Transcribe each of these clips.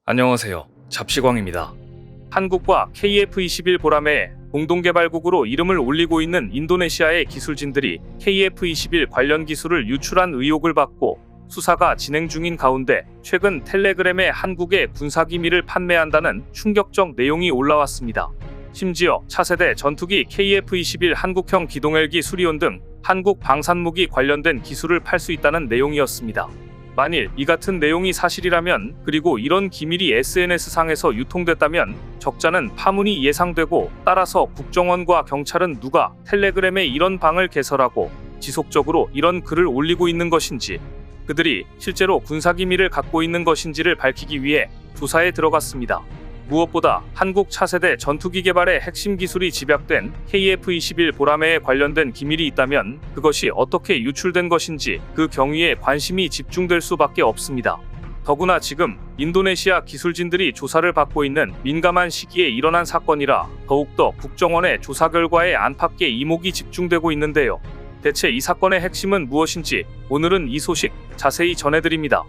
안녕하세요. 잡시광입니다. 한국과 KF-21 보람에 공동개발국으로 이름을 올리고 있는 인도네시아의 기술진들이 KF-21 관련 기술을 유출한 의혹을 받고 수사가 진행 중인 가운데 최근 텔레그램에 한국의 군사기밀을 판매한다는 충격적 내용이 올라왔습니다. 심지어 차세대 전투기 KF-21 한국형 기동헬기 수리온 등 한국 방산무기 관련된 기술을 팔 수 있다는 내용이었습니다. 만일 이 같은 내용이 사실이라면, 그리고 이런 기밀이 SNS상에서 유통됐다면 적자는 파문이 예상되고, 따라서 국정원과 경찰은 누가 텔레그램에 이런 방을 개설하고 지속적으로 이런 글을 올리고 있는 것인지, 그들이 실제로 군사기밀을 갖고 있는 것인지를 밝히기 위해 조사에 들어갔습니다. 무엇보다 한국 차세대 전투기 개발의 핵심 기술이 집약된 KF-21 보라매에 관련된 기밀이 있다면 그것이 어떻게 유출된 것인지 그 경위에 관심이 집중될 수밖에 없습니다. 더구나 지금 인도네시아 기술진들이 조사를 받고 있는 민감한 시기에 일어난 사건이라 더욱더 국정원의 조사 결과에 안팎의 이목이 집중되고 있는데요. 대체 이 사건의 핵심은 무엇인지 오늘은 이 소식 자세히 전해드립니다.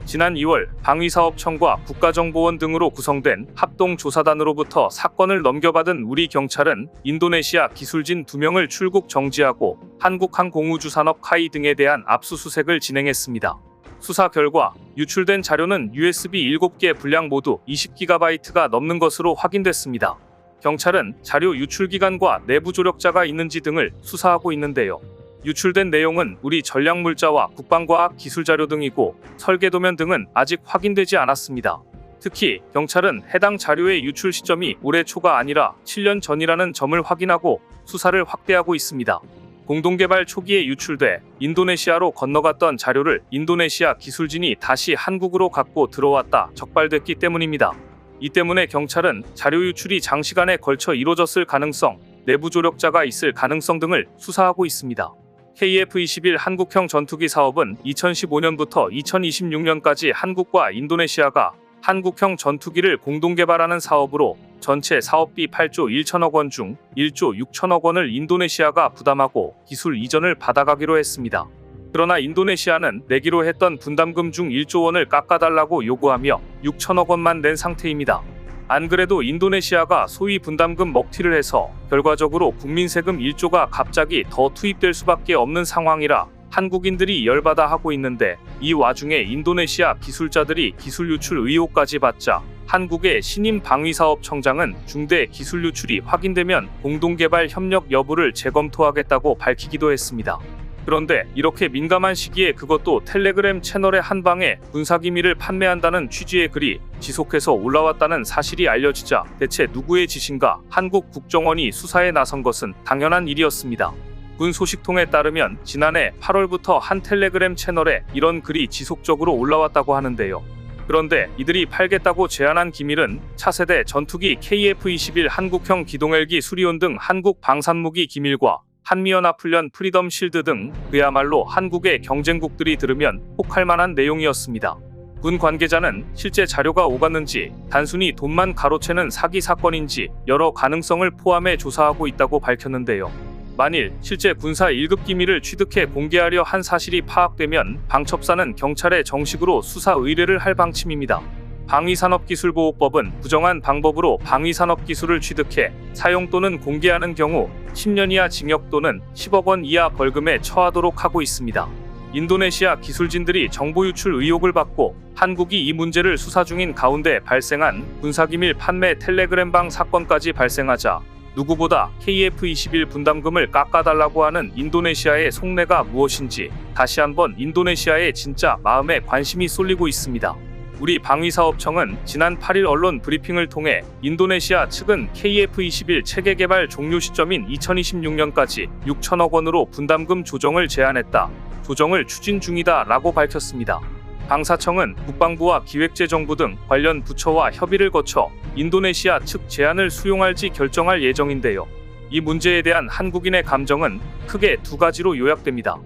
지난 2월 방위사업청과 국가정보원 등으로 구성된 합동조사단으로부터 사건을 넘겨받은 우리 경찰은 인도네시아 기술진 2명을 출국 정지하고 한국항공우주산업 카이 등에 대한 압수수색을 진행했습니다. 수사 결과 유출된 자료는 USB 7개 분량 모두 20GB가 넘는 것으로 확인됐습니다. 경찰은 자료 유출 기간과 내부 조력자가 있는지 등을 수사하고 있는데요. 유출된 내용은 우리 전략물자와 국방과학 기술자료 등이고 설계도면 등은 아직 확인되지 않았습니다. 특히 경찰은 해당 자료의 유출 시점이 올해 초가 아니라 7년 전이라는 점을 확인하고 수사를 확대하고 있습니다. 공동개발 초기에 유출돼 인도네시아로 건너갔던 자료를 인도네시아 기술진이 다시 한국으로 갖고 들어왔다 적발됐기 때문입니다. 이 때문에 경찰은 자료 유출이 장시간에 걸쳐 이루어졌을 가능성, 내부 조력자가 있을 가능성 등을 수사하고 있습니다. KF-21 한국형 전투기 사업은 2015년부터 2026년까지 한국과 인도네시아가 한국형 전투기를 공동 개발하는 사업으로 전체 사업비 8조 1천억 원 중 1조 6천억 원을 인도네시아가 부담하고 기술 이전을 받아가기로 했습니다. 그러나 인도네시아는 내기로 했던 분담금 중 1조 원을 깎아달라고 요구하며 6천억 원만 낸 상태입니다. 안 그래도 인도네시아가 소위 분담금 먹튀를 해서 결과적으로 국민 세금 1조가 갑자기 더 투입될 수밖에 없는 상황이라 한국인들이 열받아 하고 있는데, 이 와중에 인도네시아 기술자들이 기술 유출 의혹까지 받자 한국의 신임 방위사업청장은 중대 기술 유출이 확인되면 공동개발 협력 여부를 재검토하겠다고 밝히기도 했습니다. 그런데 이렇게 민감한 시기에 그것도 텔레그램 채널의 한 방에 군사기밀을 판매한다는 취지의 글이 지속해서 올라왔다는 사실이 알려지자 대체 누구의 짓인가 한국 국정원이 수사에 나선 것은 당연한 일이었습니다. 군 소식통에 따르면 지난해 8월부터 한 텔레그램 채널에 이런 글이 지속적으로 올라왔다고 하는데요. 그런데 이들이 팔겠다고 제안한 기밀은 차세대 전투기 KF-21 한국형 기동헬기 수리온 등 한국 방산무기 기밀과 한미연합훈련 프리덤 실드 등 그야말로 한국의 경쟁국들이 들으면 혹할 만한 내용이었습니다. 군 관계자는 실제 자료가 오갔는지, 단순히 돈만 가로채는 사기 사건인지 여러 가능성을 포함해 조사하고 있다고 밝혔는데요. 만일 실제 군사 1급 기밀을 취득해 공개하려 한 사실이 파악되면 방첩사는 경찰에 정식으로 수사 의뢰를 할 방침입니다. 방위산업기술보호법은 부정한 방법으로 방위산업기술을 취득해 사용 또는 공개하는 경우 10년 이하 징역 또는 10억 원 이하 벌금에 처하도록 하고 있습니다. 인도네시아 기술진들이 정보 유출 의혹을 받고 한국이 이 문제를 수사 중인 가운데 발생한 군사기밀 판매 텔레그램방 사건까지 발생하자 누구보다 KF-21 분담금을 깎아달라고 하는 인도네시아의 속내가 무엇인지 다시 한번 인도네시아의 진짜 마음에 관심이 쏠리고 있습니다. 우리 방위사업청은 지난 8일 언론 브리핑을 통해 인도네시아 측은 KF-21 체계 개발 종료 시점인 2026년까지 6천억 원으로 분담금 조정을 제안했다, 조정을 추진 중이다 라고 밝혔습니다. 방사청은 국방부와 기획재정부 등 관련 부처와 협의를 거쳐 인도네시아 측 제안을 수용할지 결정할 예정인데요. 이 문제에 대한 한국인의 감정은 크게 두 가지로 요약됩니다.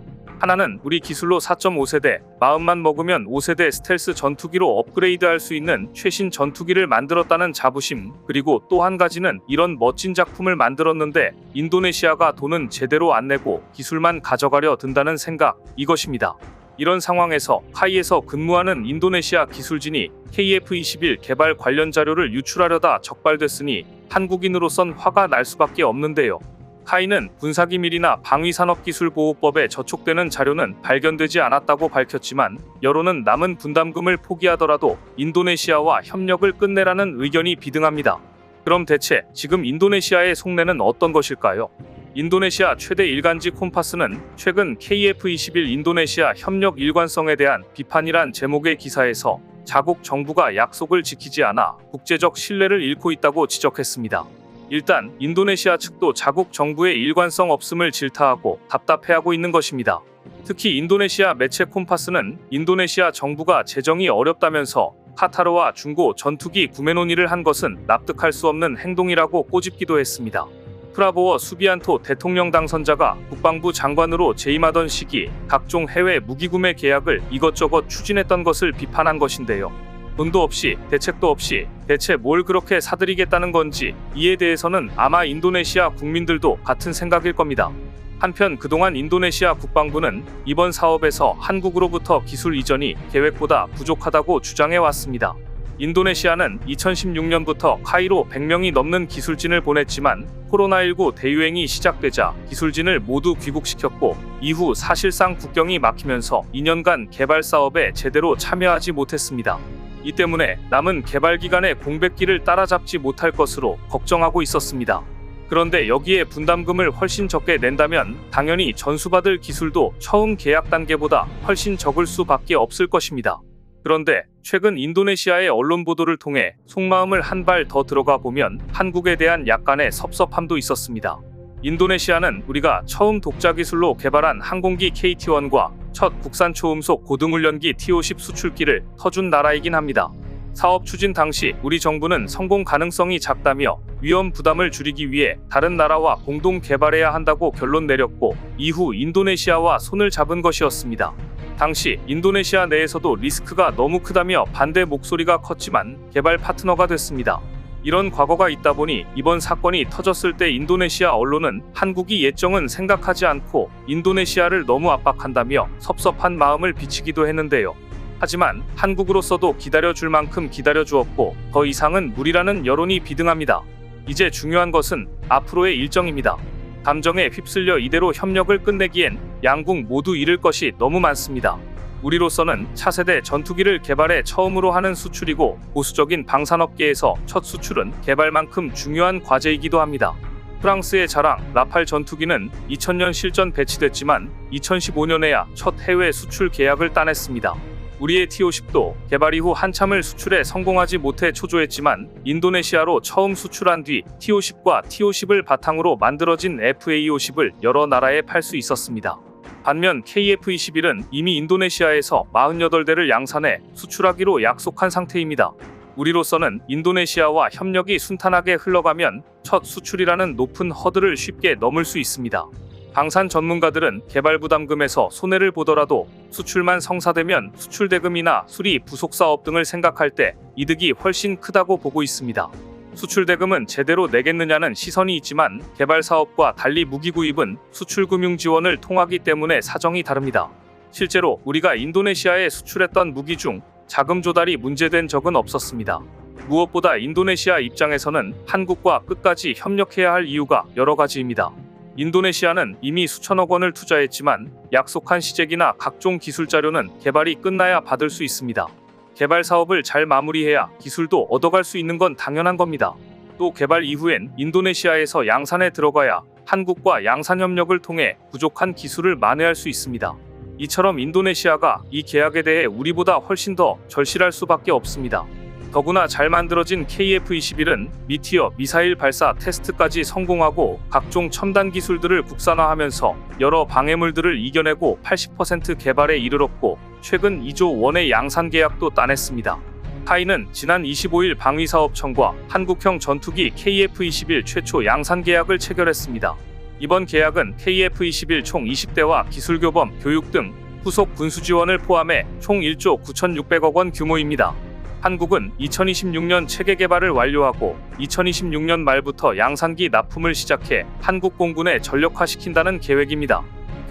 하나는 우리 기술로 4.5세대, 마음만 먹으면 5세대 스텔스 전투기로 업그레이드할 수 있는 최신 전투기를 만들었다는 자부심, 그리고 또 한 가지는 이런 멋진 작품을 만들었는데 인도네시아가 돈은 제대로 안 내고 기술만 가져가려 든다는 생각, 이것입니다. 이런 상황에서 카이에서 근무하는 인도네시아 기술진이 KF-21 개발 관련 자료를 유출하려다 적발됐으니 한국인으로선 화가 날 수밖에 없는데요. 카이는 군사기밀이나 방위산업기술보호법에 저촉되는 자료는 발견되지 않았다고 밝혔지만 여론은 남은 분담금을 포기하더라도 인도네시아와 협력을 끝내라는 의견이 비등합니다. 그럼 대체 지금 인도네시아의 속내는 어떤 것일까요? 인도네시아 최대 일간지 콤파스는 최근 KF-21 인도네시아 협력 일관성에 대한 비판이란 제목의 기사에서 자국 정부가 약속을 지키지 않아 국제적 신뢰를 잃고 있다고 지적했습니다. 일단 인도네시아 측도 자국 정부의 일관성 없음을 질타하고 답답해하고 있는 것입니다. 특히 인도네시아 매체 콤파스는 인도네시아 정부가 재정이 어렵다면서 카타르와 중고 전투기 구매 논의를 한 것은 납득할 수 없는 행동이라고 꼬집기도 했습니다. 프라보워 수비안토 대통령 당선자가 국방부 장관으로 재임하던 시기 각종 해외 무기구매 계약을 이것저것 추진했던 것을 비판한 것인데요. 돈도 없이 대책도 없이 대체 뭘 그렇게 사들이겠다는 건지 이에 대해서는 아마 인도네시아 국민들도 같은 생각일 겁니다. 한편 그동안 인도네시아 국방부는 이번 사업에서 한국으로부터 기술 이전이 계획보다 부족하다고 주장해왔습니다. 인도네시아는 2016년부터 카이로 100명이 넘는 기술진을 보냈지만 코로나19 대유행이 시작되자 기술진을 모두 귀국시켰고 이후 사실상 국경이 막히면서 2년간 개발 사업에 제대로 참여하지 못했습니다. 이 때문에 남은 개발 기간의 공백기를 따라잡지 못할 것으로 걱정하고 있었습니다. 그런데 여기에 분담금을 훨씬 적게 낸다면 당연히 전수받을 기술도 처음 계약 단계보다 훨씬 적을 수밖에 없을 것입니다. 그런데 최근 인도네시아의 언론 보도를 통해 속마음을 한 발 더 들어가 보면 한국에 대한 약간의 섭섭함도 있었습니다. 인도네시아는 우리가 처음 독자 기술로 개발한 항공기 KT-1과 첫 국산 초음속 고등훈련기 T-50 수출기를 터준 나라이긴 합니다. 사업 추진 당시 우리 정부는 성공 가능성이 작다며 위험 부담을 줄이기 위해 다른 나라와 공동 개발해야 한다고 결론 내렸고 이후 인도네시아와 손을 잡은 것이었습니다. 당시 인도네시아 내에서도 리스크가 너무 크다며 반대 목소리가 컸지만 개발 파트너가 됐습니다. 이런 과거가 있다 보니 이번 사건이 터졌을 때 인도네시아 언론은 한국이 예정은 생각하지 않고 인도네시아를 너무 압박한다며 섭섭한 마음을 비치기도 했는데요. 하지만 한국으로서도 기다려줄 만큼 기다려주었고 더 이상은 무리라는 여론이 비등합니다. 이제 중요한 것은 앞으로의 일정입니다. 감정에 휩쓸려 이대로 협력을 끝내기엔 양국 모두 잃을 것이 너무 많습니다. 우리로서는 차세대 전투기를 개발해 처음으로 하는 수출이고 보수적인 방산업계에서 첫 수출은 개발만큼 중요한 과제이기도 합니다. 프랑스의 자랑 라팔 전투기는 2000년 실전 배치됐지만 2015년에야 첫 해외 수출 계약을 따냈습니다. 우리의 T-50도 개발 이후 한참을 수출에 성공하지 못해 초조했지만 인도네시아로 처음 수출한 뒤 T-50과 T-50을 바탕으로 만들어진 FA-50을 여러 나라에 팔 수 있었습니다. 반면 KF-21은 이미 인도네시아에서 48대를 양산해 수출하기로 약속한 상태입니다. 우리로서는 인도네시아와 협력이 순탄하게 흘러가면 첫 수출이라는 높은 허들을 쉽게 넘을 수 있습니다. 방산 전문가들은 개발 부담금에서 손해를 보더라도 수출만 성사되면 수출 대금이나 수리 부속 사업 등을 생각할 때 이득이 훨씬 크다고 보고 있습니다. 수출 대금은 제대로 내겠느냐는 시선이 있지만 개발 사업과 달리 무기 구입은 수출 금융 지원을 통하기 때문에 사정이 다릅니다. 실제로 우리가 인도네시아에 수출했던 무기 중 자금 조달이 문제된 적은 없었습니다. 무엇보다 인도네시아 입장에서는 한국과 끝까지 협력해야 할 이유가 여러 가지입니다. 인도네시아는 이미 수천억 원을 투자했지만 약속한 시책이나 각종 기술 자료는 개발이 끝나야 받을 수 있습니다. 개발 사업을 잘 마무리해야 기술도 얻어갈 수 있는 건 당연한 겁니다. 또 개발 이후엔 인도네시아에서 양산에 들어가야 한국과 양산 협력을 통해 부족한 기술을 만회할 수 있습니다. 이처럼 인도네시아가 이 계약에 대해 우리보다 훨씬 더 절실할 수밖에 없습니다. 더구나 잘 만들어진 KF-21은 미티어 미사일 발사 테스트까지 성공하고 각종 첨단 기술들을 국산화하면서 여러 방해물들을 이겨내고 80% 개발에 이르렀고 최근 2조 원의 양산 계약도 따냈습니다. 카이는 지난 25일 방위사업청과 한국형 전투기 KF-21 최초 양산 계약을 체결했습니다. 이번 계약은 KF-21 총 20대와 기술교범, 교육 등 후속 군수 지원을 포함해 총 1조 9,600억 원 규모입니다. 한국은 2026년 체계 개발을 완료하고 2026년 말부터 양산기 납품을 시작해 한국 공군에 전력화시킨다는 계획입니다.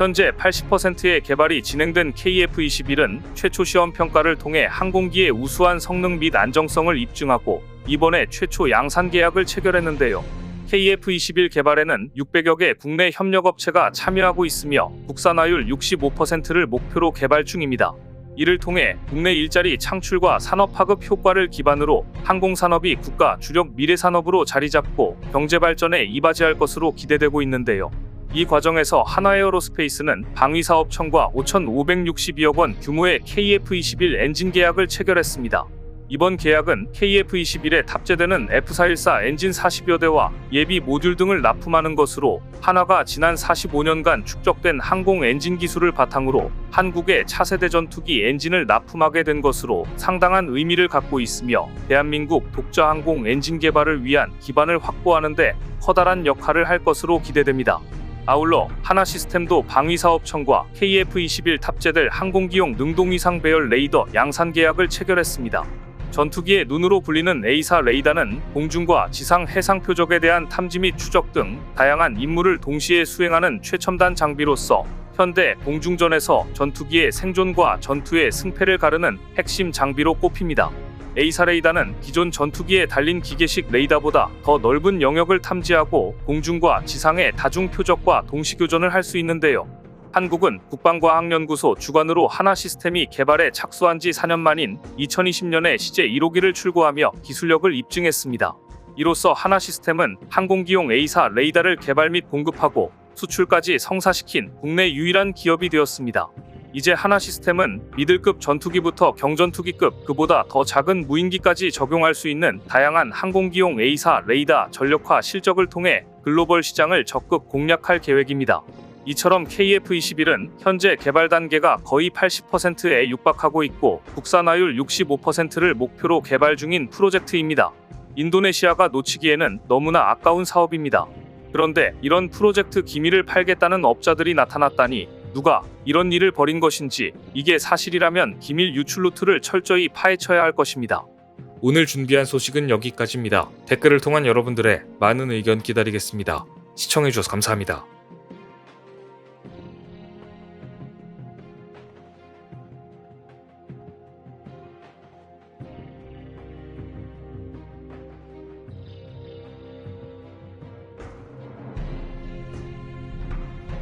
현재 80%의 개발이 진행된 KF-21은 최초 시험 평가를 통해 항공기의 우수한 성능 및 안정성을 입증하고 이번에 최초 양산 계약을 체결했는데요. KF-21 개발에는 600여 개 국내 협력업체가 참여하고 있으며 국산화율 65%를 목표로 개발 중입니다. 이를 통해 국내 일자리 창출과 산업파급 효과를 기반으로 항공산업이 국가 주력 미래산업으로 자리잡고 경제발전에 이바지할 것으로 기대되고 있는데요. 이 과정에서 한화에어로스페이스는 방위사업청과 5,562억 원 규모의 KF-21 엔진 계약을 체결했습니다. 이번 계약은 KF-21에 탑재되는 F414 엔진 40여 대와 예비 모듈 등을 납품하는 것으로 한화가 지난 45년간 축적된 항공 엔진 기술을 바탕으로 한국의 차세대 전투기 엔진을 납품하게 된 것으로 상당한 의미를 갖고 있으며 대한민국 독자 항공 엔진 개발을 위한 기반을 확보하는 데 커다란 역할을 할 것으로 기대됩니다. 아울러 한화시스템도 방위사업청과 KF-21 탑재될 항공기용 능동위상 배열 레이더 양산 계약을 체결했습니다. 전투기의 눈으로 불리는 A사 레이더는 공중과 지상 해상 표적에 대한 탐지 및 추적 등 다양한 임무를 동시에 수행하는 최첨단 장비로서 현대 공중전에서 전투기의 생존과 전투의 승패를 가르는 핵심 장비로 꼽힙니다. A사 레이더는 기존 전투기에 달린 기계식 레이더보다 더 넓은 영역을 탐지하고 공중과 지상의 다중 표적과 동시 교전을 할 수 있는데요. 한국은 국방과학연구소 주관으로 한화시스템이 개발에 착수한 지 4년 만인 2020년에 시제 1호기를 출고하며 기술력을 입증했습니다. 이로써 한화시스템은 항공기용 A사 레이더를 개발 및 공급하고 수출까지 성사시킨 국내 유일한 기업이 되었습니다. 이제 한화시스템은 미들급 전투기부터 경전투기급 그보다 더 작은 무인기까지 적용할 수 있는 다양한 항공기용 A사 레이더 전력화 실적을 통해 글로벌 시장을 적극 공략할 계획입니다. 이처럼 KF-21은 현재 개발 단계가 거의 80%에 육박하고 있고 국산화율 65%를 목표로 개발 중인 프로젝트입니다. 인도네시아가 놓치기에는 너무나 아까운 사업입니다. 그런데 이런 프로젝트 기밀을 팔겠다는 업자들이 나타났다니 누가 이런 일을 벌인 것인지 이게 사실이라면 기밀 유출 루트를 철저히 파헤쳐야 할 것입니다. 오늘 준비한 소식은 여기까지입니다. 댓글을 통한 여러분들의 많은 의견 기다리겠습니다. 시청해주셔서 감사합니다.